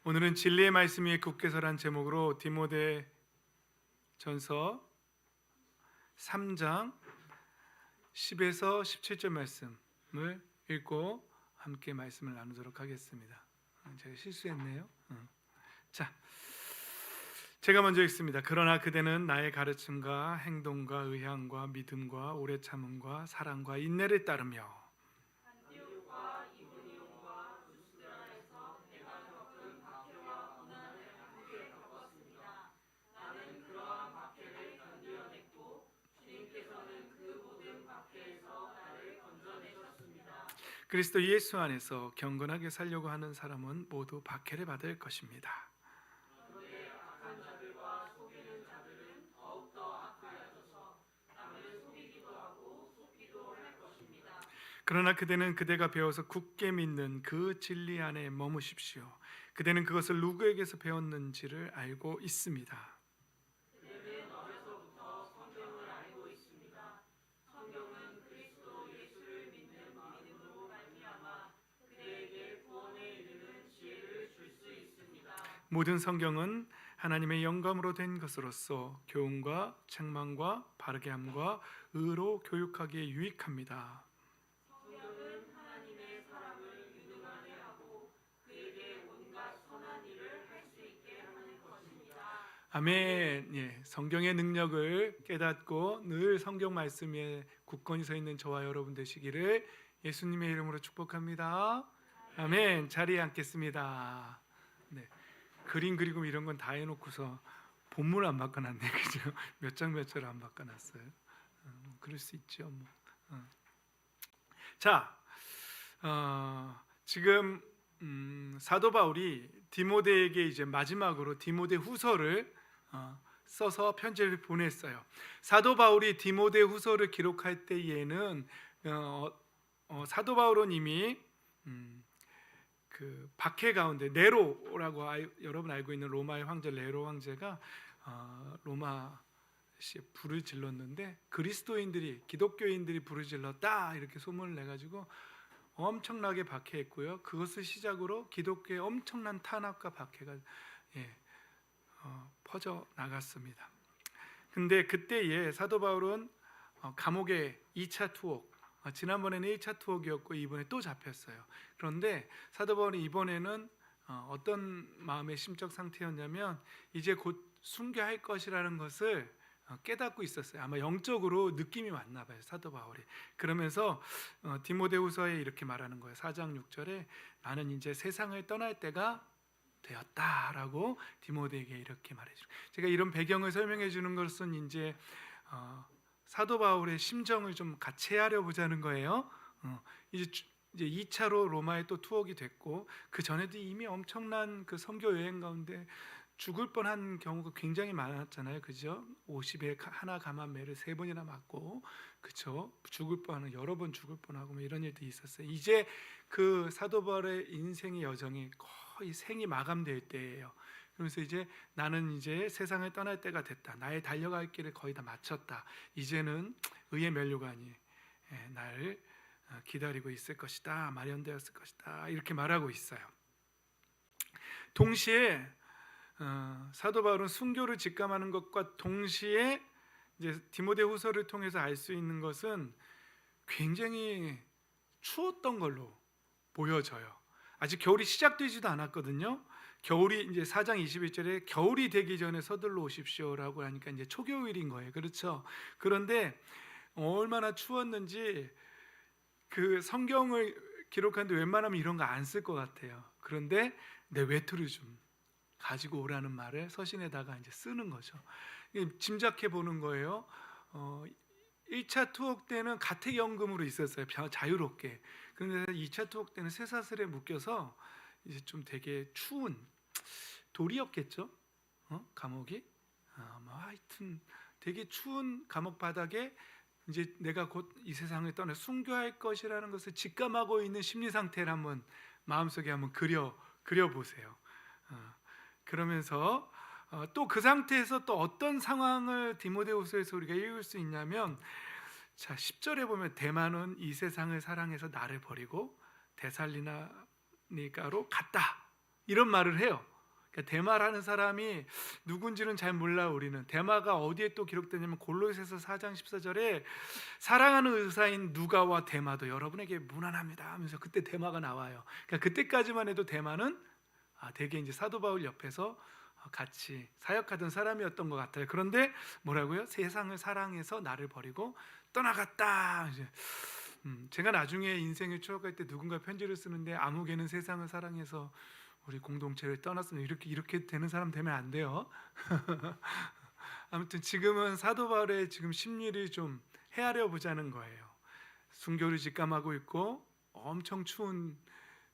오늘은 진리의 말씀 위에 굳게 서란 제목으로 디모데 전서 3장 10에서 17절 말씀을 읽고 함께 말씀을 나누도록 하겠습니다. 제가 실수했네요. 자, 제가 먼저 읽습니다. 그러나 그대는 나의 가르침과 행동과 의향과 믿음과 오래 참음과 사랑과 인내를 따르며 그리스도 예수 안에서 경건하게 살려고 하는 사람은 모두 박해를 받을 것입니다. 그러나 그대는 그대가 배워서 굳게 믿는 그 진리 안에 머무십시오. 그대는 그것을 누구에게서 배웠는지를 알고 있습니다. 모든 성경은 하나님의 영감으로 된 것으로서 교훈과 책망과 바르게 함과 의로 교육하기에 유익합니다. 아멘. 예, 성경의 능력을 깨닫고 늘 성경 말씀에 굳건히 서 있는 저와 여러분 되시기를 예수님의 이름으로 축복합니다. 아멘. 자리에 앉겠습니다. 네, 그림 그리고 이런 건 다 해놓고서 본문 안 바꿔놨네, 그죠? 몇 장 몇 절 안 바꿔놨어요. 그럴 수 있죠. 자, 지금 사도 바울이 디모데에게 이제 마지막으로 디모데 후서를 써서 편지를 보냈어요. 사도 바울이 디모데 후서를 기록할 때에는 사도 바울은 이미 그 박해 가운데 네로라고 여러분 알고 있는 로마의 황제 네로 황제가 로마시에 불을 질렀는데 그리스도인들이 기독교인들이 불을 질렀다 이렇게 소문을 내가지고 엄청나게 박해했고요. 그것을 시작으로 기독교의 엄청난 탄압과 박해가 퍼져 나갔습니다. 근데 그때에 사도 바울은 감옥에 2차 투옥, 지난번에는 1차 투옥이었고 이번에 또 잡혔어요. 그런데 사도 바울이 이번에는 어떤 마음의 심적 상태였냐면 이제 곧 순교할 것이라는 것을 깨닫고 있었어요. 아마 영적으로 느낌이 왔나 봐요, 사도 바울이. 그러면서 디모데후서에 이렇게 말하는 거예요. 4장 6절에 나는 이제 세상을 떠날 때가 되었다라고 디모데에게 이렇게 말해주고, 제가 이런 배경을 설명해 주는 것은 이제 사도 바울의 심정을 좀 같이 헤아려 보자는 거예요. 이제 2차로 로마에 또 투옥이 됐고 그 전에도 이미 엄청난 그 선교 여행 가운데 죽을 뻔한 경우가 굉장히 많았잖아요, 그죠? 50에 하나 감한매를 3번이나 맞고, 그죠? 죽을 뻔하는 여러 번 죽을 뻔하고 뭐 이런 일도 있었어요. 이제 그 사도 바울의 인생의 여정이 거의 생이 마감될 때예요. 그래서 이제 나는 이제 세상을 떠날 때가 됐다. 나의 달려갈 길을 거의 다 마쳤다. 이제는 의의 면류관이 나를 기다리고 있을 것이다. 마련되었을 것이다. 이렇게 말하고 있어요. 동시에 사도 바울은 순교를 직감하는 것과 동시에 이제 디모데후서를 통해서 알 수 있는 것은 굉장히 추웠던 걸로 보여져요. 아직 겨울이 시작되지도 않았거든요. 겨울이 이제 4장 21절에 겨울이 되기 전에 서둘러 오십시오라고 하니까 이제 초겨울인 거예요. 그렇죠? 그런데 얼마나 추웠는지 그 성경을 기록하는데 웬만하면 이런 거 안 쓸 것 같아요. 그런데 내 외투를 좀 가지고 오라는 말을 서신에다가 이제 쓰는 거죠. 짐작해 보는 거예요. 1차 투옥 때는 가택연금으로 있었어요. 자유롭게. 그런데 2차 투옥 때는 쇠사슬에 묶여서 이제 좀 되게 추운 돌이었겠죠. 감옥이. 뭐 하여튼 되게 추운 감옥 바닥에 이제 내가 곧 이 세상을 떠나 순교할 것이라는 것을 직감하고 있는 심리 상태를 한번 마음속에 한번 그려 보세요. 그러면서 또 그 상태에서 또 어떤 상황을 디모데후서에서 우리가 읽을 수 있냐면, 자 10절에 보면 대만은 이 세상을 사랑해서 나를 버리고 데살로니가로 갔다 이런 말을 해요. 그러니까 데마라는 사람이 누군지는 잘 몰라. 우리는 데마가 어디에 또 기록되냐면 골로새서 4장 14절에 사랑하는 의사인 누가와 데마도 여러분에게 문안합니다 하면서 그때 데마가 나와요. 그러니까 그때까지만 해도 데마는 되게 이제 사도 바울 옆에서 같이 사역하던 사람이었던 것 같아요. 그런데 뭐라고요? 세상을 사랑해서 나를 버리고 떠나갔다. 이제 제가 나중에 인생을 추억할 때 누군가 편지를 쓰는데 아무개는 세상을 사랑해서 우리 공동체를 떠났으면 이렇게 되는 사람 되면 안 돼요. 아무튼 지금은 사도 바울의 지금 심리를 좀 헤아려 보자는 거예요. 순교를 직감하고 있고 엄청 추운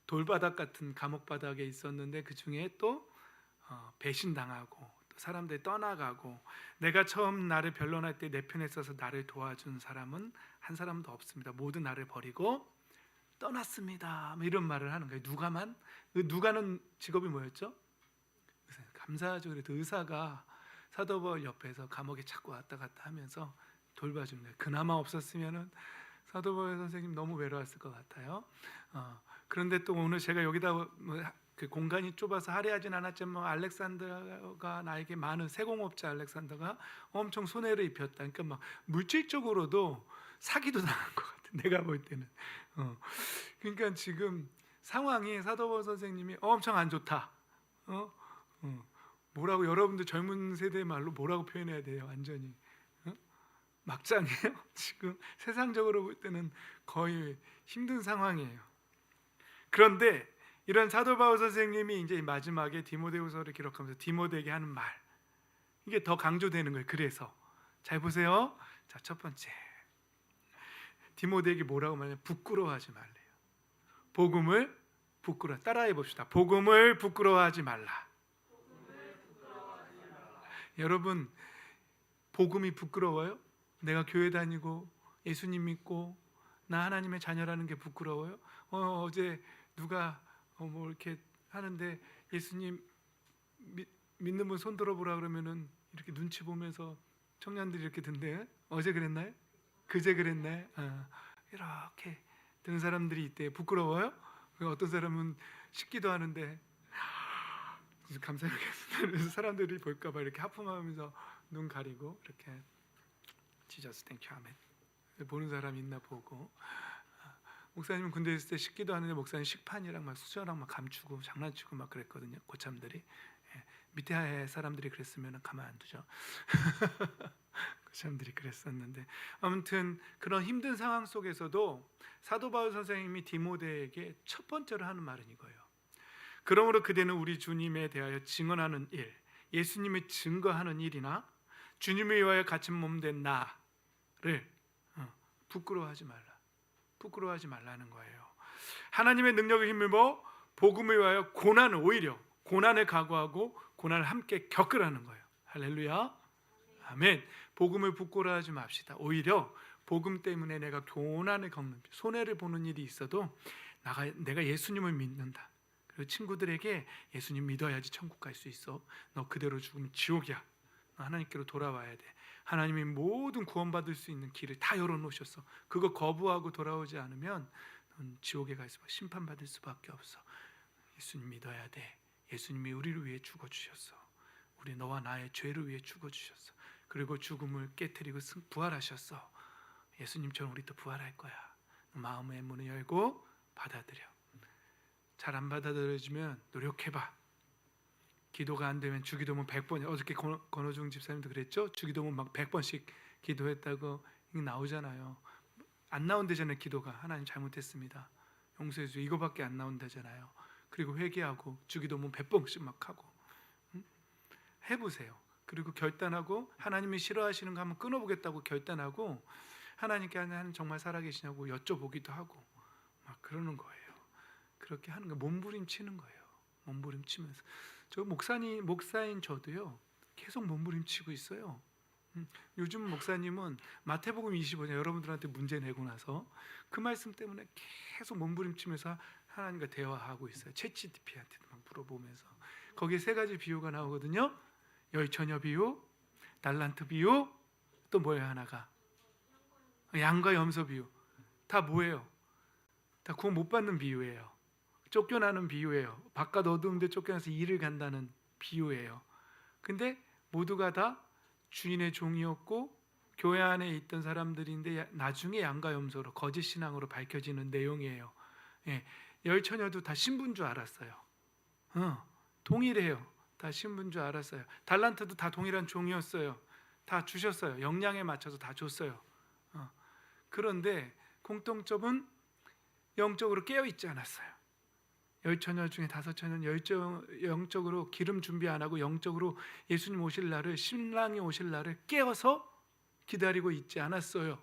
돌바닥 같은 감옥 바닥에 있었는데 그 중에 또 배신당하고 또 사람들이 떠나가고 내가 처음 나를 변론할 때 내 편에 서서 나를 도와준 사람은 한 사람도 없습니다. 모두 나를 버리고 떠났습니다. 이런 말을 하는 거예요. 누가만? 그 누가는 직업이 뭐였죠? 감사하죠. 그래도 의사가 사도 바울 옆에서 감옥에 자꾸 왔다 갔다 하면서 돌봐주는 거예요. 그나마 없었으면은 사도 바울 선생님 너무 외로웠을 것 같아요. 그런데 또 오늘 제가 여기다 그 공간이 좁아서 할애하진 않았지만 알렉산더가 나에게 많은 세공업자 알렉산더가 엄청 손해를 입혔다. 그러니까 막 물질적으로도 사기도 당한 것 같아. 내가 볼 때는. 그러니까 지금 상황이 사도 바울 선생님이 엄청 안 좋다. 뭐라고 여러분들 젊은 세대의 말로 뭐라고 표현해야 돼요? 완전히 막장이에요. 지금 세상적으로 볼 때는 거의 힘든 상황이에요. 그런데 이런 사도 바울 선생님이 이제 마지막에 디모데후서를 기록하면서 디모데에게 하는 말, 이게 더 강조되는 거예요. 그래서 잘 보세요. 자, 첫 번째, 디모데에게 뭐라고 말해요? 부끄러워하지 말래요. 복음을 따라해 봅시다. 복음을 부끄러워하지 말라. 여러분, 복음이 부끄러워요? 내가 교회 다니고 예수님 믿고 나 하나님의 자녀라는 게 부끄러워요? 어제 누가 뭐 이렇게 하는데 예수님 믿는 분 손 들어보라 그러면은 이렇게 눈치 보면서 청년들이 이렇게 든대. 어제 그랬나요? 그제 그랬나요? 이렇게 드는 사람들이 있대. 부끄러워요? 어떤 사람은 식기도 하는데 감사하겠습니다. 그래서 사람들이 볼까봐 이렇게 하품하면서 눈 가리고 이렇게 지저스 땡큐 아멘 보는 사람 있나 보고. 목사님은 군대에 있을 때 식기도 하는데 목사님 식판이랑 막 수저랑 막 감추고 장난치고 막 그랬거든요. 고참들이. 밑에 사람들이 그랬으면 가만 안 두죠. 고참들이 그랬었는데 아무튼 그런 힘든 상황 속에서도 사도 바울 선생님이 디모데에게 첫 번째로 하는 말은 이거예요. 그러므로 그대는 우리 주님에 대하여 증언하는 일, 예수님을 증거하는 일이나 주님을 위하여 갇힌 몸 된 나를 부끄러워하지 말라는 거예요. 하나님의 능력을 힘입어 복음을 위하여 오히려 고난을 각오하고 고난을 함께 겪으라는 거예요. 할렐루야. 아멘. 복음을 부끄러워하지 맙시다. 오히려 복음 때문에 내가 고난을 겪는, 손해를 보는 일이 있어도 내가 예수님을 믿는다. 그리고 친구들에게 예수님 믿어야지 천국 갈 수 있어. 너 그대로 죽으면 지옥이야. 너 하나님께로 돌아와야 돼. 하나님이 모든 구원받을 수 있는 길을 다 열어놓으셨어. 그거 거부하고 돌아오지 않으면 넌 지옥에 갈 수밖에, 심판받을 수밖에 없어. 예수님 믿어야 돼. 예수님이 우리를 위해 죽어주셨어. 우리 너와 나의 죄를 위해 죽어주셨어. 그리고 죽음을 깨트리고 부활하셨어. 예수님처럼 우리도 부활할 거야. 마음의 문을 열고 받아들여. 잘 안 받아들여지면 노력해봐. 기도가 안 되면 주기도문 100번. 어저께 권호중 집사님도 그랬죠? 주기도문 막 100번씩 기도했다고 나오잖아요. 안 나온다잖아요. 기도가 하나님 잘못했습니다, 용서해 주세요, 이거밖에 안 나온다잖아요. 그리고 회개하고 주기도문 100번씩 막 하고 해보세요. 그리고 결단하고 하나님이 싫어하시는 거 한번 끊어보겠다고 결단하고 하나님께 하나님 정말 살아계시냐고 여쭤보기도 하고 막 그러는 거예요. 그렇게 하는 거, 몸부림치는 거예요. 몸부림치면서. 저 목사인 저도요 계속 몸부림치고 있어요. 요즘 목사님은 마태복음 25장 여러분들한테 문제 내고 나서 그 말씀 때문에 계속 몸부림치면서 하나님과 대화하고 있어요. 챗GPT한테도 막 물어보면서. 거기에 3가지 비유가 나오거든요. 열처녀 비유, 달란트 비유, 또 뭐예요 하나가? 양과 염소 비유. 다 뭐예요? 다 구원 못 받는 비유예요. 쫓겨나는 비유예요. 바깥 어두운데 쫓겨나서 일을 간다는 비유예요. 근데 모두가 다 주인의 종이었고 교회 안에 있던 사람들인데 나중에 양과 염소로 거짓 신앙으로 밝혀지는 내용이에요. 예, 열 처녀도 다 신부인 줄 알았어요. 동일해요. 다 신부인 줄 알았어요. 달란트도 다 동일한 종이었어요. 다 주셨어요. 역량에 맞춰서 다 줬어요. 그런데 공통점은 영적으로 깨어 있지 않았어요. 열 처녀 중에 다섯 처녀는 영적으로 기름 준비 안 하고 영적으로 예수님 오실 날을, 신랑이 오실 날을 깨어서 기다리고 있지 않았어요.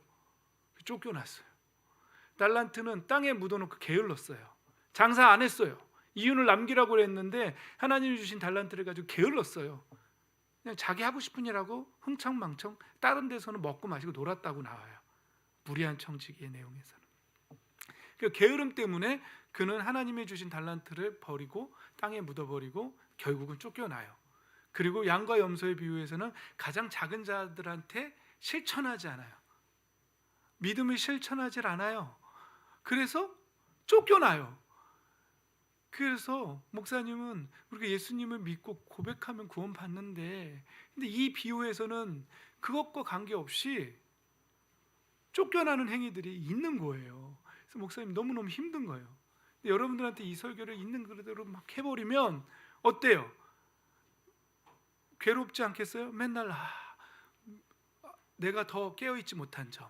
쫓겨났어요. 달란트는 땅에 묻어놓고 게을렀어요. 장사 안 했어요. 이윤을 남기라고 했는데 하나님이 주신 달란트를 가지고 게을렀어요. 그냥 자기 하고 싶은 일하고 흥청망청 다른 데서는 먹고 마시고 놀았다고 나와요. 무리한 청지기의 내용에서는. 그 게으름 때문에 그는 하나님이 주신 달란트를 버리고 땅에 묻어버리고 결국은 쫓겨나요. 그리고 양과 염소의 비유에서는 가장 작은 자들한테 실천하지 않아요. 믿음을 실천하지 않아요. 그래서 쫓겨나요. 그래서 목사님은 우리가 예수님을 믿고 고백하면 구원받는데, 근데 이 비유에서는 그것과 관계없이 쫓겨나는 행위들이 있는 거예요. 그래서 목사님 너무너무 힘든 거예요. 여러분들한테 이 설교를 있는 그대로 막 해버리면 어때요? 괴롭지 않겠어요? 맨날 내가 더 깨어있지 못한 점,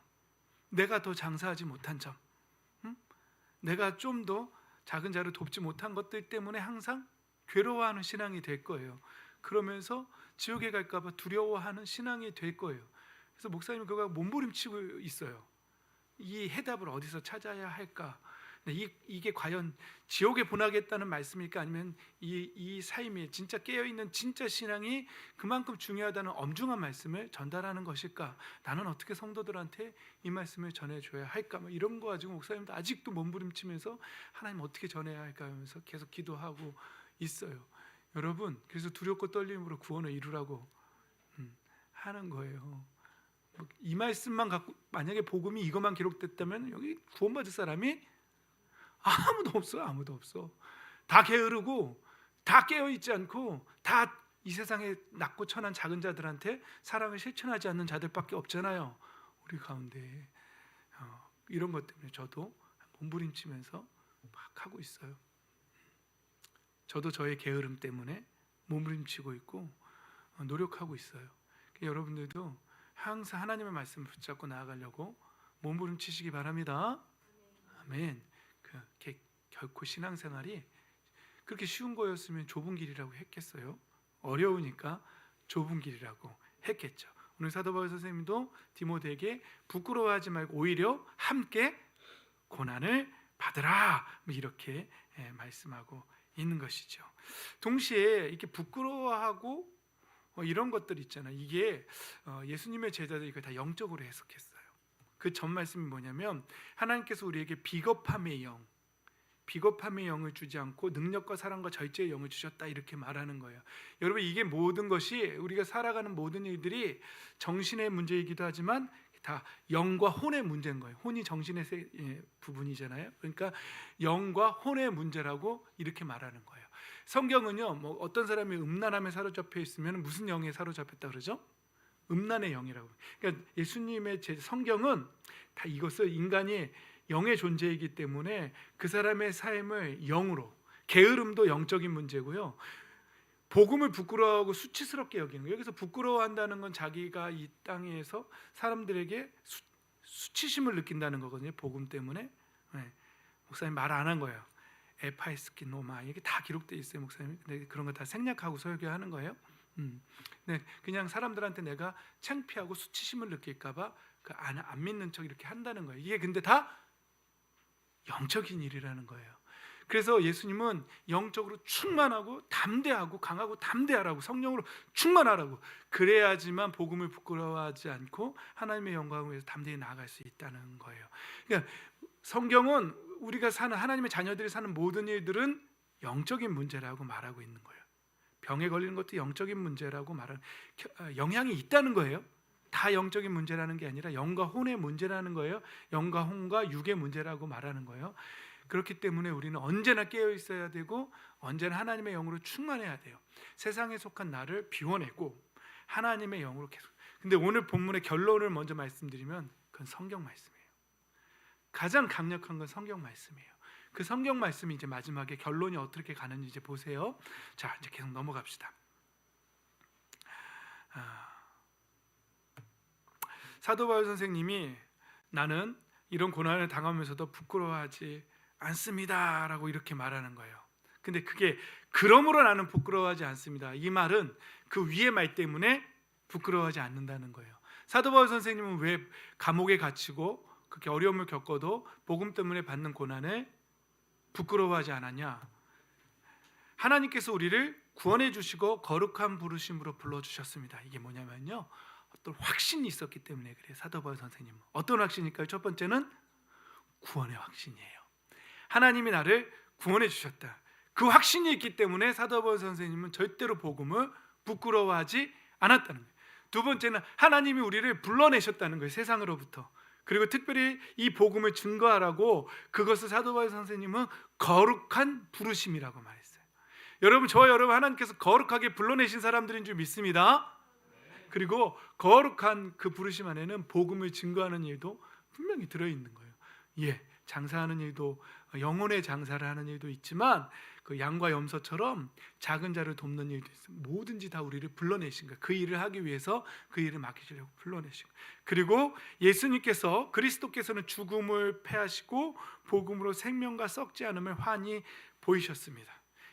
내가 더 장사하지 못한 점, 내가 좀 더 작은 자를 돕지 못한 것들 때문에 항상 괴로워하는 신앙이 될 거예요. 그러면서 지옥에 갈까 봐 두려워하는 신앙이 될 거예요. 그래서 목사님이 그거 몸부림치고 있어요. 이 해답을 어디서 찾아야 할까? 이게 과연 지옥에 보내겠다는 말씀일까? 아니면 이 삶에 진짜 깨어있는 진짜 신앙이 그만큼 중요하다는 엄중한 말씀을 전달하는 것일까? 나는 어떻게 성도들한테 이 말씀을 전해줘야 할까? 뭐 이런 거 가지고 목사님도 아직도 몸부림치면서 하나님 어떻게 전해야 할까 하면서 계속 기도하고 있어요. 여러분, 그래서 두렵고 떨림으로 구원을 이루라고 하는 거예요. 이 말씀만 갖고 만약에 복음이 이것만 기록됐다면 여기 구원받을 사람이 아무도 없어요. 아무도 없어. 다 게으르고 다 깨어있지 않고 다 이 세상에 낮고 천한 작은 자들한테 사랑을 실천하지 않는 자들밖에 없잖아요. 우리 가운데 이런 것 때문에 저도 몸부림치면서 막 하고 있어요. 저도 저의 게으름 때문에 몸부림치고 있고 노력하고 있어요. 여러분들도 항상 하나님의 말씀을 붙잡고 나아가려고 몸부림치시기 바랍니다. 아멘. 결코 신앙생활이 그렇게 쉬운 거였으면 좁은 길이라고 했겠어요? 어려우니까 좁은 길이라고 했겠죠. 오늘 사도 바울 선생님도 디모데에게 부끄러워하지 말고 오히려 함께 고난을 받으라 이렇게 말씀하고 있는 것이죠. 동시에 이렇게 부끄러워하고 이런 것들 있잖아요. 이게 예수님의 제자들이 이걸 다 영적으로 해석했어요. 그 전 말씀이 뭐냐면 하나님께서 우리에게 비겁함의 영을 주지 않고 능력과 사랑과 절제의 영을 주셨다 이렇게 말하는 거예요. 여러분, 이게 모든 것이 우리가 살아가는 모든 일들이 정신의 문제이기도 하지만 다 영과 혼의 문제인 거예요. 혼이 정신의 부분이잖아요. 그러니까 영과 혼의 문제라고 이렇게 말하는 거예요. 성경은요, 뭐 어떤 사람이 음란함에 사로잡혀 있으면 무슨 영에 사로잡혔다 그러죠? 음란의 영이라고. 그러니까 예수님의 성경은 다 이것을 인간이 영의 존재이기 때문에 그 사람의 삶을 영으로, 게으름도 영적인 문제고요. 복음을 부끄러워하고 수치스럽게 여기는 거예요. 여기서 부끄러워한다는 건 자기가 이 땅에서 사람들에게 수치심을 느낀다는 거거든요. 복음 때문에. 목사님 말 안 한 거예요. 에파이스키 노마 이게 다 기록되어 있어요, 목사님. 근데 그런 거 다 생략하고 설교하는 거예요. 그냥 사람들한테 내가 창피하고 수치심을 느낄까봐 안 믿는 척 이렇게 한다는 거예요. 이게 근데 다 영적인 일이라는 거예요. 그래서 예수님은 영적으로 충만하고 담대하고 강하고 담대하라고, 성령으로 충만하라고, 그래야지만 복음을 부끄러워하지 않고 하나님의 영광을 위해서 담대히 나아갈 수 있다는 거예요. 그러니까 성경은 우리가 사는, 하나님의 자녀들이 사는 모든 일들은 영적인 문제라고 말하고 있는 거예요. 병에 걸리는 것도 영적인 문제라고 말하는, 영향이 있다는 거예요. 다 영적인 문제라는 게 아니라 영과 혼의 문제라는 거예요. 영과 혼과 육의 문제라고 말하는 거예요. 그렇기 때문에 우리는 언제나 깨어 있어야 되고 언제나 하나님의 영으로 충만해야 돼요. 세상에 속한 나를 비워내고 하나님의 영으로 계속. 근데 오늘 본문의 결론을 먼저 말씀드리면 그건 성경 말씀이에요. 가장 강력한 건 성경 말씀이에요. 그 성경 말씀이 이제 마지막에 결론이 어떻게 가는지 이제 보세요. 자, 이제 계속 넘어갑시다. 사도 바울 선생님이 나는 이런 고난을 당하면서도 부끄러워하지 않습니다라고 이렇게 말하는 거예요. 근데 그게 그러므로 나는 부끄러워하지 않습니다. 이 말은 그 위의 말 때문에 부끄러워하지 않는다는 거예요. 사도 바울 선생님은 왜 감옥에 갇히고 그렇게 어려움을 겪어도 복음 때문에 받는 고난을 부끄러워하지 않았냐? 하나님께서 우리를 구원해 주시고 거룩한 부르심으로 불러주셨습니다. 이게 뭐냐면요, 어떤 확신이 있었기 때문에 그래요. 사도 바울 선생님은 어떤 확신일까요? 첫 번째는 구원의 확신이에요. 하나님이 나를 구원해 주셨다. 그 확신이 있기 때문에 사도 바울 선생님은 절대로 복음을 부끄러워하지 않았다는 거예요. 두 번째는 하나님이 우리를 불러내셨다는 거예요. 세상으로부터. 그리고 특별히 이 복음을 증거하라고 그것을 사도 바울 선생님은 거룩한 부르심이라고 말했어요. 여러분, 저와 여러분 하나님께서 거룩하게 불러내신 사람들인 줄 믿습니다. 그리고 거룩한 그 부르심 안에는 복음을 증거하는 일도 분명히 들어있는 거예요. 예, 장사하는 일도, 영혼의 장사를 하는 일도 있지만 그 양과 염소처럼 작은 자를 돕는 일도 있어요. 뭐든지 다 우리를 불러내신 거예요. 그 일을 하기 위해서 그 일을 맡기시려고 불러내신 거예요. 그리고 예수님께서, 그리스도께서는 죽음을 패하시고 복음으로 생명과 썩지 않음을 환히 보이셨습니다.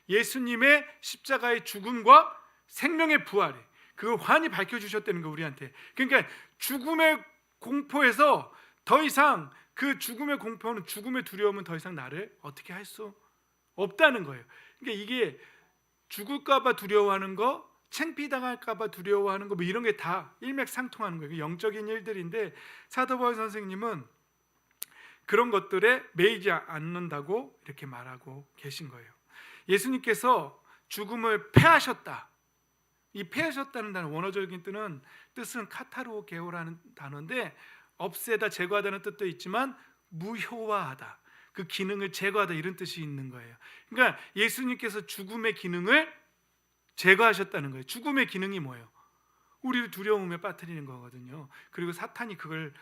예수님의 십자가의 죽음과 생명의 부활이 그걸 환히 밝혀주셨다는 거 우리한테. 그러니까 죽음의 공포에서 더 이상, 그 죽음의 공포는, 죽음의 두려움은 더 이상 나를 어떻게 할 수 없다는 거예요. 그러니까 이게 죽을까 봐 두려워하는 거, 창피당할까 봐 두려워하는 거, 뭐 이런 게 다 일맥상통하는 거예요. 영적인 일들인데 사도 바울 선생님은 그런 것들에 매이지 않는다고 이렇게 말하고 계신 거예요. 예수님께서 죽음을 패하셨다. 이 패하셨다는 단어, 원어적인 뜻은 카타르오 게오라는 단어인데 없애다, 제거하다는 뜻도 있지만 무효화하다, 그 기능을 제거하다, 이런 뜻이 있는 거예요. 그러니까 예수님께서 죽음의 기능을 제거하셨다는 거예요. 죽음의 기능이 뭐예요? 우리를 두려움에 빠뜨리는 거거든요. 그리고 사탄이 그걸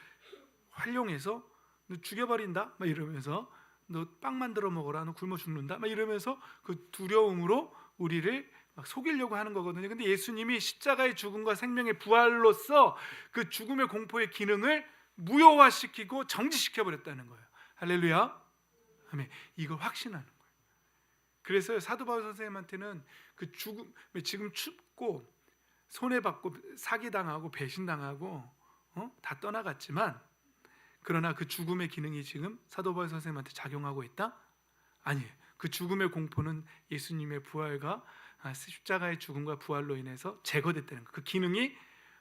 활용해서 너 죽여버린다 막 이러면서, 너 빵 만들어 먹어라, 너 굶어 죽는다 막 이러면서 그 두려움으로 우리를 막 속이려고 하는 거거든요. 근데 예수님이 십자가의 죽음과 생명의 부활로서 그 죽음의 공포의 기능을 무효화시키고 정지시켜 버렸다는 거예요. 할렐루야. 아멘. 이걸 확신하는 거예요. 그래서 사도 바울 선생님한테는 그 죽음, 지금 춥고 손해받고 사기당하고 배신당하고 다 떠나갔지만, 그러나 그 죽음의 기능이 지금 사도 바울 선생님한테 작용하고 있다? 아니에요. 그 죽음의 공포는 예수님의 부활과 십자가의 죽음과 부활로 인해서 제거됐다는 거, 그 기능이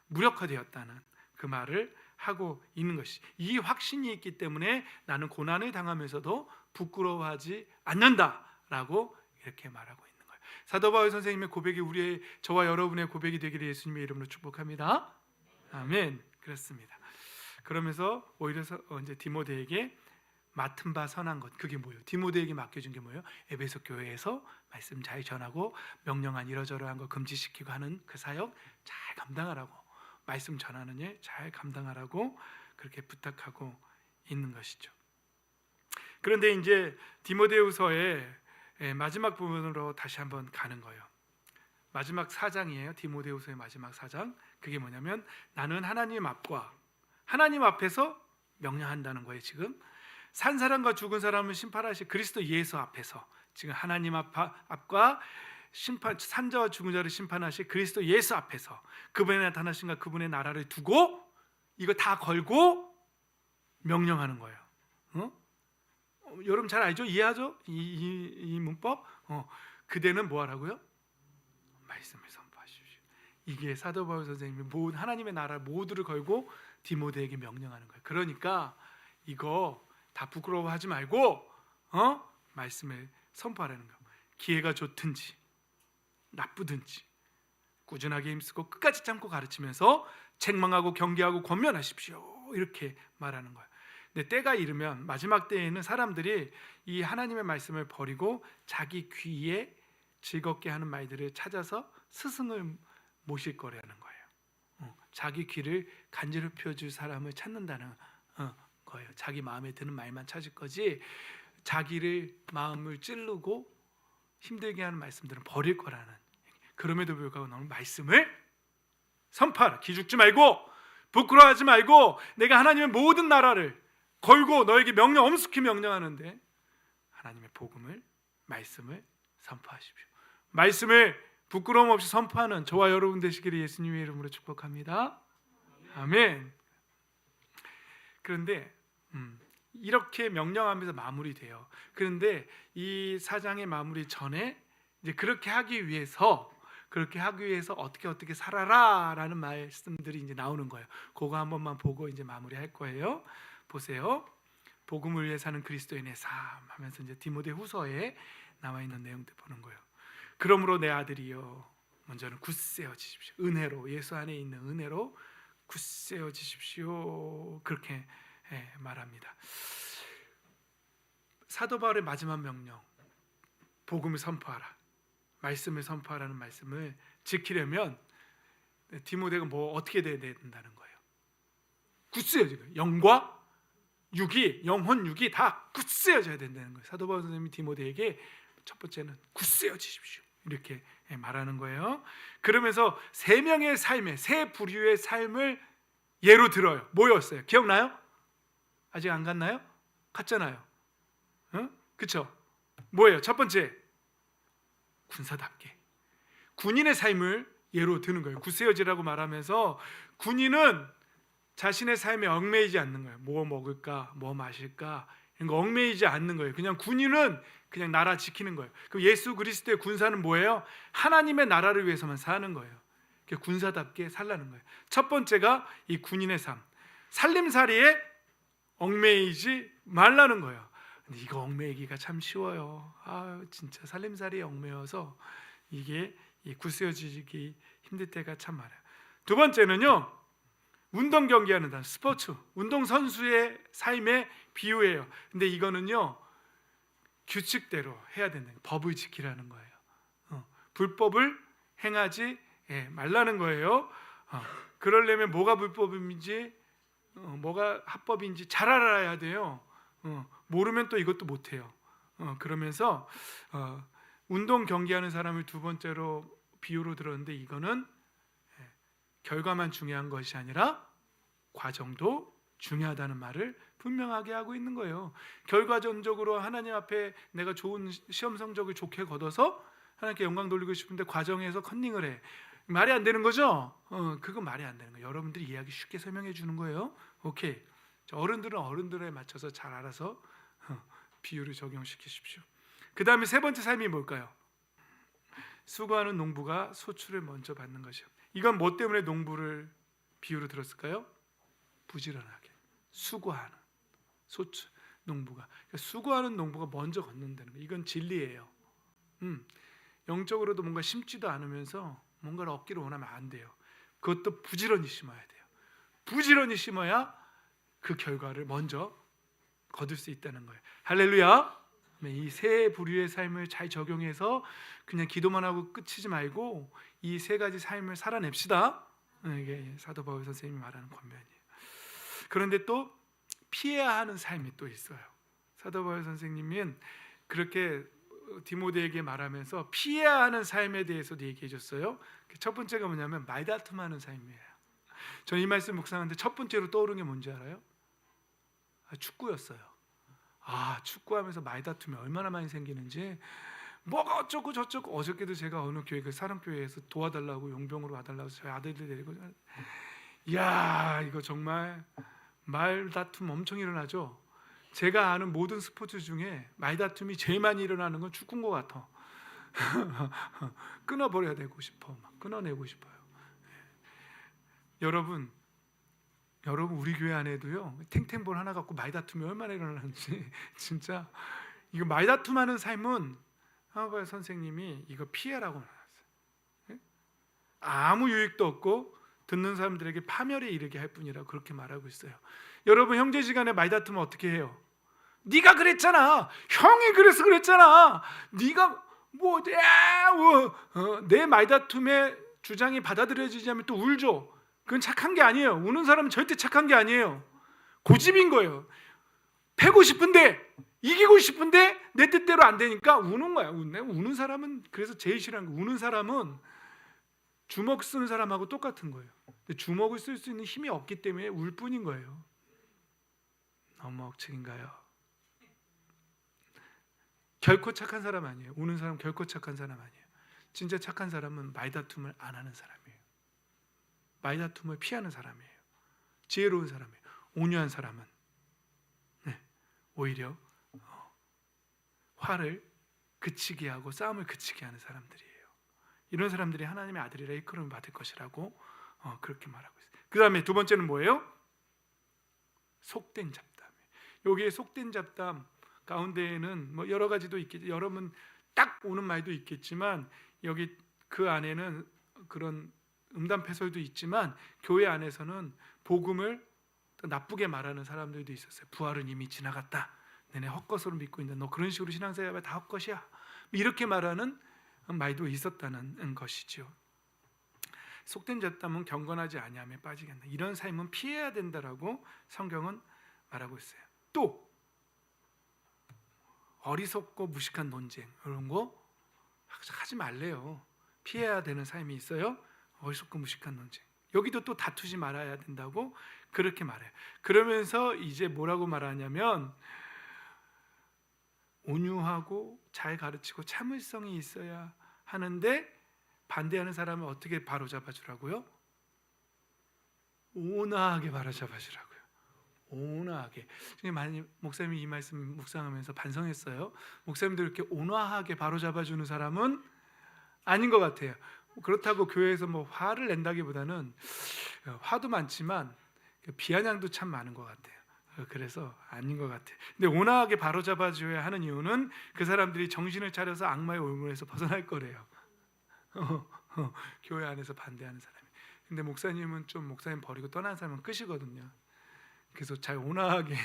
무력화되었다는 그 말을 하고 있는 것이, 이 확신이 있기 때문에 나는 고난을 당하면서도 부끄러워하지 않는다라고 이렇게 말하고 있는 거예요. 사도 바울 선생님의 고백이 우리의, 저와 여러분의 고백이 되기를 예수님의 이름으로 축복합니다. 아멘. 그렇습니다. 그러면서 오히려 이제 디모데에게 맡은 바 선한 것, 그게 뭐예요? 디모데에게 맡겨준 게 뭐예요? 에베소 교회에서 말씀 잘 전하고 명령한 이러저러한 거 금지시키고 하는 그 사역 잘 감당하라고, 말씀 전하는 일 잘 감당하라고 그렇게 부탁하고 있는 것이죠. 그런데 이제 디모데후서의 마지막 부분으로 다시 한번 가는 거예요. 마지막 4장이에요. 디모데후서의 마지막 4장. 그게 뭐냐면 나는 하나님 앞에서 명령한다는 거예요. 지금 산 사람과 죽은 사람을 심판하실 그리스도 예수 앞에서, 지금 하나님 앞과 심판, 산자와 죽은 자를 심판하실 그리스도 예수 앞에서 그분의 나타나신가 그분의 나라를 두고 이거 다 걸고 명령하는 거예요. 여러분 잘 알죠? 이해하죠? 이 문법? 그대는 뭐 하라고요? 말씀을 선포하십시오. 이게 사도 바울 선생님이 하나님의 나라 모두를 걸고 디모데에게 명령하는 거예요. 그러니까 이거 다 부끄러워하지 말고 말씀을 선포하라는 거예요. 기회가 좋든지 나쁘든지 꾸준하게 힘쓰고 끝까지 참고 가르치면서 책망하고 경계하고 권면하십시오. 이렇게 말하는 거예요. 근데 때가 이르면 마지막 때에는 사람들이 이 하나님의 말씀을 버리고 자기 귀에 즐겁게 하는 말들을 찾아서 스승을 모실 거라는 거예요. 자기 귀를 간지럽혀 줄 사람을 찾는다는 거예요. 자기 마음에 드는 말만 찾을 거지 자기를 마음을 찌르고 힘들게 하는 말씀들은 버릴 거라는. 그럼에도 불구하고 너는 말씀을 선포하라. 기죽지 말고 부끄러워하지 말고 내가 하나님의 모든 나라를 걸고 너에게 엄숙히 명령하는데 하나님의 복음을 말씀을 선포하십시오. 말씀을 부끄러움 없이 선포하는 저와 여러분 되시기를 예수님의 이름으로 축복합니다. 아멘. 그런데 이렇게 명령하면서 마무리돼요. 그런데 이 4장의 마무리 전에 이제 그렇게 하기 위해서 어떻게 살아라라는 말씀들이 이제 나오는 거예요. 그거 한 번만 보고 이제 마무리할 거예요. 보세요. 복음을 위해 사는 그리스도인의 삶 하면서 이제 디모데후서에 나와 있는 내용들 보는 거예요. 그러므로 내 아들이여 먼저는 굳세어지십시오. 은혜로, 예수 안에 있는 은혜로 굳세어지십시오. 그렇게 말합니다. 사도 바울의 마지막 명령, 복음을 선포하라, 말씀을 선포하라는 말씀을 지키려면 디모데가 어떻게 돼야 된다는 거예요? 굳세어지고 영과 육이, 영혼 육이 다 굳세어져야 된다는 거예요. 사도 바울 선생님이 디모데에게 첫 번째는 굳세어지십시오 이렇게 말하는 거예요. 그러면서 세 명의 삶의 세 부류의 삶을 예로 들어요. 뭐였어요? 기억나요? 아직 안 갔나요? 갔잖아요. 그렇죠? 뭐예요? 첫 번째, 군사답게 군인의 삶을 예로 드는 거예요. 굳세어지라고 말하면서 군인은 자신의 삶에 얽매이지 않는 거예요. 뭐 먹을까, 뭐 마실까 이런 거 얽매이지 않는 거예요. 그냥 군인은 그냥 나라 지키는 거예요. 그럼 예수 그리스도의 군사는 뭐예요? 하나님의 나라를 위해서만 사는 거예요. 군사답게 살라는 거예요. 첫 번째가 이 군인의 삶, 살림살이에 얽매이지 말라는 거예요. 근데 이거 얽매이기가 참 쉬워요. 진짜 살림살이에 얽매여서 이게 굳세어지기 힘들 때가 참 많아요. 두 번째는요, 운동 경기하는 스포츠, 운동 선수의 삶의 비유예요. 근데 이거는요 규칙대로 해야 된다는 거예요. 법을 지키라는 거예요. 불법을 행하지 말라는 거예요. 그러려면 뭐가 불법인지 뭐가 합법인지 잘 알아야 돼요. 모르면 또 이것도 못해요. 그러면서 운동 경기하는 사람을 두 번째로 비유로 들었는데 이거는 결과만 중요한 것이 아니라 과정도 중요하다는 말을 분명하게 하고 있는 거예요. 결과적으로 하나님 앞에 내가 좋은 시험 성적을 좋게 거둬서 하나님께 영광 돌리고 싶은데 과정에서 컨닝을 해. 말이 안 되는 거죠? 그건 말이 안 되는 거예요. 여러분들이 이야기 쉽게 설명해 주는 거예요. 오케이. 어른들은 어른들에 맞춰서 잘 알아서 비유를 적용시키십시오. 그 다음에 세 번째 삶이 뭘까요? 수고하는 농부가 소출을 먼저 받는 것이요. 이건 뭐 때문에 농부를 비유로 들었을까요? 부지런하게 수고하는 소출 농부가, 그러니까 수고하는 농부가 먼저 걷는다는 거예요. 이건 진리예요. 영적으로도 뭔가 심지도 않으면서 뭔가를 얻기를 원하면 안 돼요. 그것도 부지런히 심어야 돼요. 부지런히 심어야 그 결과를 먼저 거둘 수 있다는 거예요. 할렐루야. 이 세 부류의 삶을 잘 적용해서 그냥 기도만 하고 끝이지 말고 이 세 가지 삶을 살아냅시다. 이게 사도 바울 선생님이 말하는 권면이에요. 그런데 또 피해야 하는 삶이 또 있어요. 사도 바울 선생님은 그렇게 디모데에게 말하면서 피해야 하는 삶에 대해서도 얘기해 줬어요. 첫 번째가 뭐냐면 말다툼하는 삶이에요. 저는 이 말씀 묵상하는데 첫 번째로 떠오르는 게 뭔지 알아요? 축구였어요. 축구하면서 말다툼이 얼마나 많이 생기는지, 뭐가 어쩌고 저쩌고. 어저께도 제가 어느 교회, 그 사랑교회에서 도와달라고, 용병으로 와달라고 저희 아들들 데리고, 이야 이거 정말 말다툼 엄청 일어나죠. 제가 아는 모든 스포츠 중에 말다툼이 제일 많이 일어나는 건 축구인 것 같아. 끊어버려야 되고 싶어, 막 끊어내고 싶어요. 여러분 우리 교회 안에도요 탱탱볼 하나 갖고 말다툼이 얼마나 일어나는지 진짜. 이거 말다툼하는 삶은 하바의 선생님이 이거 피해라고 말했어요. 아무 유익도 없고 듣는 사람들에게 파멸에 이르게 할 뿐이라고 그렇게 말하고 있어요. 여러분 형제지간에 많이 다투면 어떻게 해요? 네가 그랬잖아. 형이 그래서 그랬잖아. 네가 내 말다툼의 주장이 받아들여지지 않으면 또 울죠. 그건 착한 게 아니에요. 우는 사람은 절대 착한 게 아니에요. 고집인 거예요. 패고 싶은데, 이기고 싶은데 내 뜻대로 안 되니까 우는 거야. 우는 사람은, 그래서 제일 싫어하는 거, 우는 사람은 주먹 쓰는 사람하고 똑같은 거예요. 근데 주먹을 쓸 수 있는 힘이 없기 때문에 울 뿐인 거예요. 너무 억측인가요? 결코 착한 사람 아니에요. 우는 사람 결코 착한 사람 아니에요. 진짜 착한 사람은 말다툼을 안 하는 사람이에요. 말다툼을 피하는 사람이에요. 지혜로운 사람이에요. 온유한 사람은 오히려 화를 그치게 하고 싸움을 그치게 하는 사람들이에요. 이런 사람들이 하나님의 아들이라 일컬음을 받을 것이라고 그렇게 말하고 있어요. 그 다음에 두 번째는 뭐예요? 속된 잡담. 여기에 속된 잡담 가운데에는 뭐 여러 가지도 있겠죠. 여러분 딱 오는 말도 있겠지만 여기 그 안에는 그런 음담패설도 있지만 교회 안에서는 복음을 나쁘게 말하는 사람들도 있었어요. 부활은 이미 지나갔다. 너네 헛것으로 믿고 있는데 너 그런 식으로 신앙생활하면 다 헛것이야. 이렇게 말하는 말도 있었다는 것이죠. 속된 잡담은 경건하지 아니함에 빠지게 한다. 이런 삶은 피해야 된다라고 성경은 말하고 있어요. 또 어리석고 무식한 논쟁 이런 거 하지 말래요. 피해야 되는 삶이 있어요. 어리석고 무식한 논쟁. 여기도 또 다투지 말아야 된다고 그렇게 말해요. 그러면서 이제 뭐라고 말하냐면 온유하고 잘 가르치고 참을성이 있어야 하는데 반대하는 사람을 어떻게 바로잡아 주라고요? 온화하게 바로잡아 주라고요. 온화하게. 많이 목사님이 이 말씀 묵상하면서 반성했어요. 목사님들 이렇게 온화하게 바로잡아 주는 사람은 아닌 것 같아요. 그렇다고 교회에서 뭐 화를 낸다기보다는 화도 많지만 비아냥도 참 많은 것 같아요. 그래서 아닌 것 같아요. 근데 온화하게 바로잡아 줘야 하는 이유는 그 사람들이 정신을 차려서 악마의 올무에서 벗어날 거래요. 교회 안에서 반대하는 사람이. 근데 목사님은 좀 목사님 버리고 떠난 사람은 끝이거든요. 그래서 잘 온화하게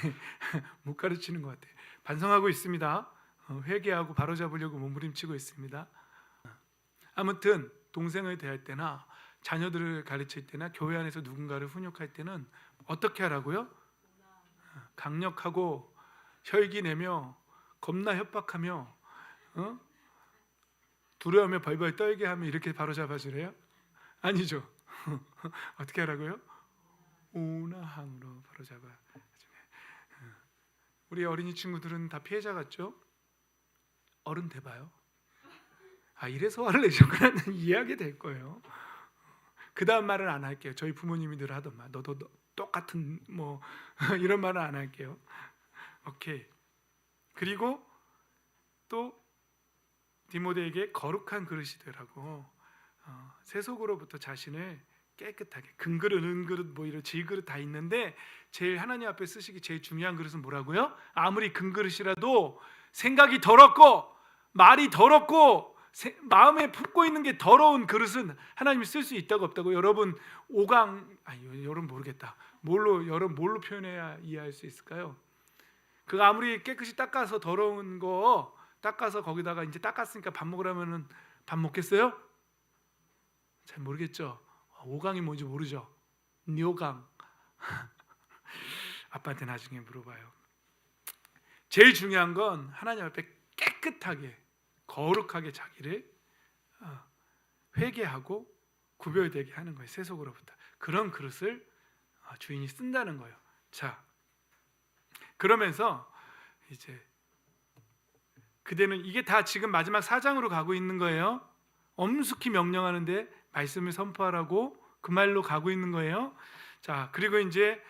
못 가르치는 것 같아요. 반성하고 있습니다. 회개하고 바로잡으려고 몸부림치고 있습니다. 아무튼 동생을 대할 때나 자녀들을 가르칠 때나 교회 안에서 누군가를 훈육할 때는 어떻게 하라고요? 강력하고 혈기 내며 겁나 협박하며 두려워하며 벌벌 떨게 하며 이렇게 바로잡아 주래요? 아니죠. 어떻게 하라고요? 온화함으로 바로잡아 주네. 우리 어린이 친구들은 다 피해자 같죠? 어른 돼봐요. 이래서 화를 내셨구나 이해하게 될 거예요. 그 다음 말은 안 할게요. 저희 부모님이 늘 하던 말, 너도 똑같은 뭐 이런 말은 안 할게요. 오케이. 그리고 또 디모데에게 거룩한 그릇이 되라고 세속으로부터 자신을 깨끗하게 금그릇, 은그릇, 뭐 이런 질그릇 다 있는데 제일 하나님 앞에 쓰시기 제일 중요한 그릇은 뭐라고요? 아무리 금그릇이라도 생각이 더럽고 말이 더럽고 마음에 품고 있는 게 더러운 그릇은 하나님이 쓸 수 있다고 없다고. 여러분 5강 여러분 모르겠다. 여러분 뭘로 표현해야 이해할 수 있을까요? 그거 아무리 깨끗이 닦아서 더러운 거 닦아서 거기다가 이제 닦았으니까 밥 먹으라면은 밥 먹겠어요? 잘 모르겠죠. 5강이 뭔지 모르죠. 뇨강. 아빠한테 나중에 물어봐요. 제일 중요한 건 하나님 앞에 깨끗하게 거룩하게 자기를 회개하고 구별되게 하는 거예요. 세속으로부터. 그런 그릇을 주인이 쓴다는 거예요. 자, 그러면서 이제 그대는 이게 다 지금 마지막 4장으로 가고 있는 거예요. 엄숙히 명령하는데 말씀을 선포하라고 그 말로 가고 있는 거예요. 자, 그리고 이제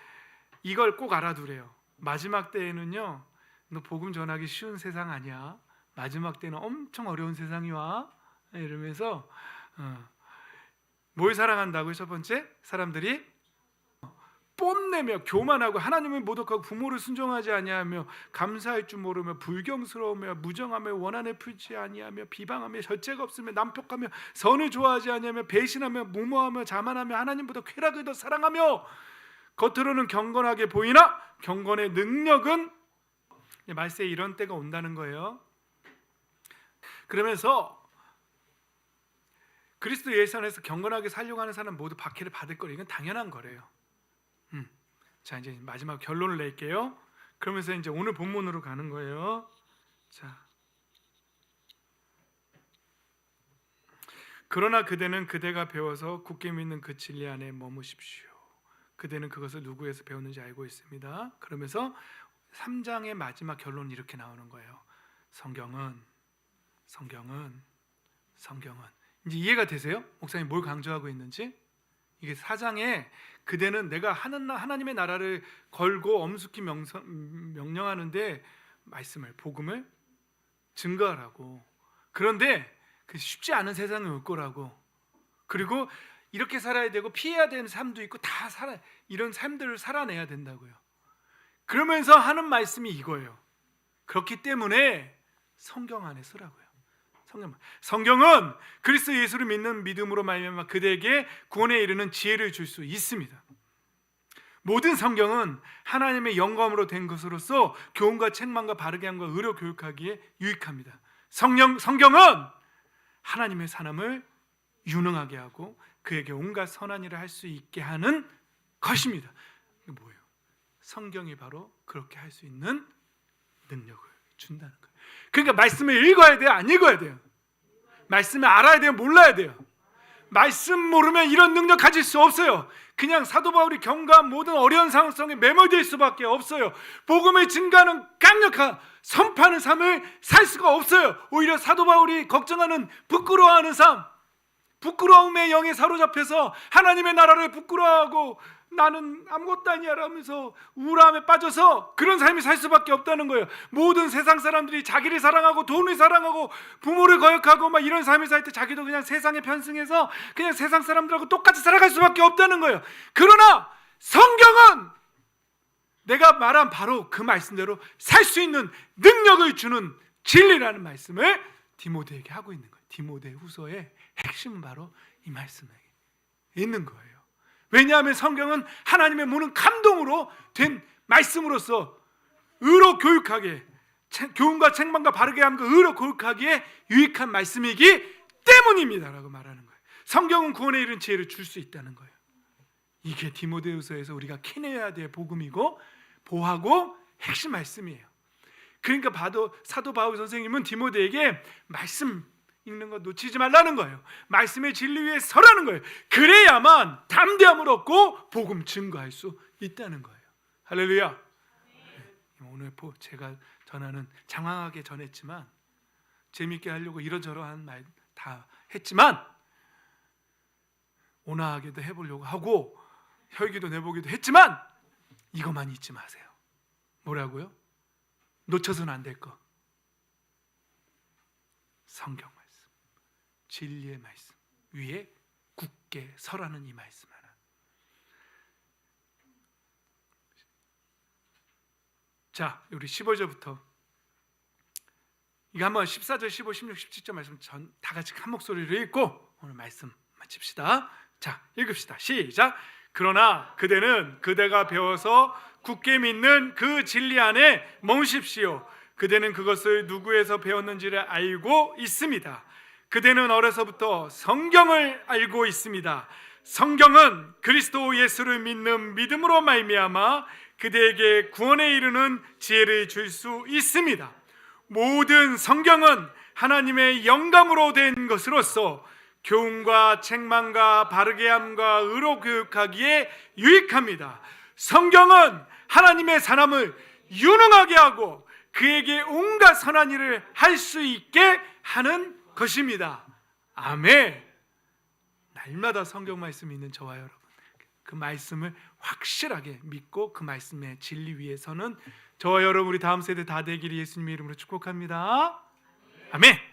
이걸 꼭 알아두래요. 마지막 때에는요, 너 복음 전하기 쉬운 세상 아니야. 마지막 때는 엄청 어려운 세상이 와. 이러면서 뭘 사랑한다고요? 첫 번째, 사람들이 뽐내며 교만하고 하나님을 모독하고 부모를 순종하지 아니하며 감사할 줄 모르며 불경스러우며 무정하며 원한을 풀지 아니하며 비방하며 절제가 없으며 난폭하며 선을 좋아하지 아니하며 배신하며 무모하며 자만하며 하나님보다 쾌락을 더 사랑하며 겉으로는 경건하게 보이나 경건의 능력은, 말세에 이런 때가 온다는 거예요. 그러면서 그리스도 예수 안에서 경건하게 살려고 하는 사람 모두 박해를 받을 거예요. 이건 당연한 거래요. 자, 이제 마지막 결론을 낼게요. 그러면서 이제 오늘 본문으로 가는 거예요. 자, 그러나 그대는 그대가 배워서 굳게 믿는 그 진리 안에 머무십시오. 그대는 그것을 누구에서 배웠는지 알고 있습니다. 그러면서 3장의 마지막 결론은 이렇게 나오는 거예요. 성경은 이제 이해가 되세요? 목사님 뭘 강조하고 있는지? 이게 4장에 그대는 내가 하나님의 나라를 걸고 엄숙히 명령하는데 말씀을, 복음을 증거하라고. 그런데 그 쉽지 않은 세상에 올 거라고. 그리고 이렇게 살아야 되고 피해야 되는 삶도 있고 다 이런 삶들을 살아내야 된다고요. 그러면서 하는 말씀이 이거예요. 그렇기 때문에 성경 안에 쓰라고요. 성경은 그리스도 예수를 믿는 믿음으로 말미암아 그대에게 구원에 이르는 지혜를 줄 수 있습니다. 모든 성경은 하나님의 영감으로 된 것으로서 교훈과 책망과 바르게 함과 의로 교육하기에 유익합니다. 성경은 하나님의 사람을 유능하게 하고 그에게 온갖 선한 일을 할 수 있게 하는 것입니다. 이게 뭐예요? 성경이 바로 그렇게 할 수 있는 능력을 준다는 거예요. 그러니까 말씀을 읽어야 돼요? 안 읽어야 돼요? 말씀을 알아야 돼요? 몰라야 돼요? 말씀 모르면 이런 능력 가질 수 없어요. 그냥 사도 바울이 경과한 모든 어려운 상황성에 매몰될 수밖에 없어요. 복음을 증가하는 강력한 선포하는 삶을 살 수가 없어요. 오히려 사도 바울이 걱정하는 부끄러워하는 삶, 부끄러움의 영에 사로잡혀서 하나님의 나라를 부끄러워하고 나는 아무것도 아니야 라면서 우울함에 빠져서 그런 삶이 살 수밖에 없다는 거예요. 모든 세상 사람들이 자기를 사랑하고 돈을 사랑하고 부모를 거역하고 막 이런 삶을 살 때 자기도 그냥 세상에 편승해서 그냥 세상 사람들하고 똑같이 살아갈 수밖에 없다는 거예요. 그러나 성경은 내가 말한 바로 그 말씀대로 살 수 있는 능력을 주는 진리라는 말씀을 디모데에게 하고 있는 거예요. 디모데 후서의 핵심은 바로 이 말씀에 있는 거예요. 왜냐하면 성경은 하나님의 모든 감동으로 된 말씀으로서 의로 교육하게, 교훈과 책망과 바르게 함과 의로 교육하기에 유익한 말씀이기 때문입니다라고 말하는 거예요. 성경은 구원에 이른 지혜를 줄 수 있다는 거예요. 이게 디모데후서에서 우리가 캐내야 될 복음이고 보하고 핵심 말씀이에요. 그러니까 사도 바울 선생님은 디모데에게 말씀 읽는 거 놓치지 말라는 거예요. 말씀의 진리 위에 서라는 거예요. 그래야만 담대함을 얻고 복음 증거할 수 있다는 거예요. 할렐루야. 오늘 제가 전하는 장황하게 전했지만 재밌게 하려고 이러저러한 말 다 했지만 온화하게도 해보려고 하고 혈기도 내보기도 했지만 이것만 잊지 마세요. 뭐라고요? 놓쳐서는 안 될 거. 성경 말씀, 진리의 말씀 위에 굳게 서라는 이 말씀 하나. 자, 우리 15절부터 이거 한번 14절, 15, 16, 17절 말씀 다 같이 한 목소리로 읽고 오늘 말씀 마칩시다. 자, 읽읍시다. 시작. 그러나 그대는 그대가 배워서 굳게 믿는 그 진리 안에 머무십시오. 그대는 그것을 누구에서 배웠는지를 알고 있습니다. 그대는 어려서부터 성경을 알고 있습니다. 성경은 그리스도 예수를 믿는 믿음으로 말미암아 그대에게 구원에 이르는 지혜를 줄 수 있습니다. 모든 성경은 하나님의 영감으로 된 것으로서 교훈과 책망과 바르게 함과 의로 교육하기에 유익합니다. 성경은 하나님의 사람을 유능하게 하고 그에게 온갖 선한 일을 할 수 있게 하는 것입니다. 아멘. 날마다 성경 말씀이 있는 저와 여러분, 그 말씀을 확실하게 믿고 그 말씀의 진리 위에 서는 저와 여러분, 우리 다음 세대 다 되기를 예수님의 이름으로 축복합니다. 아멘.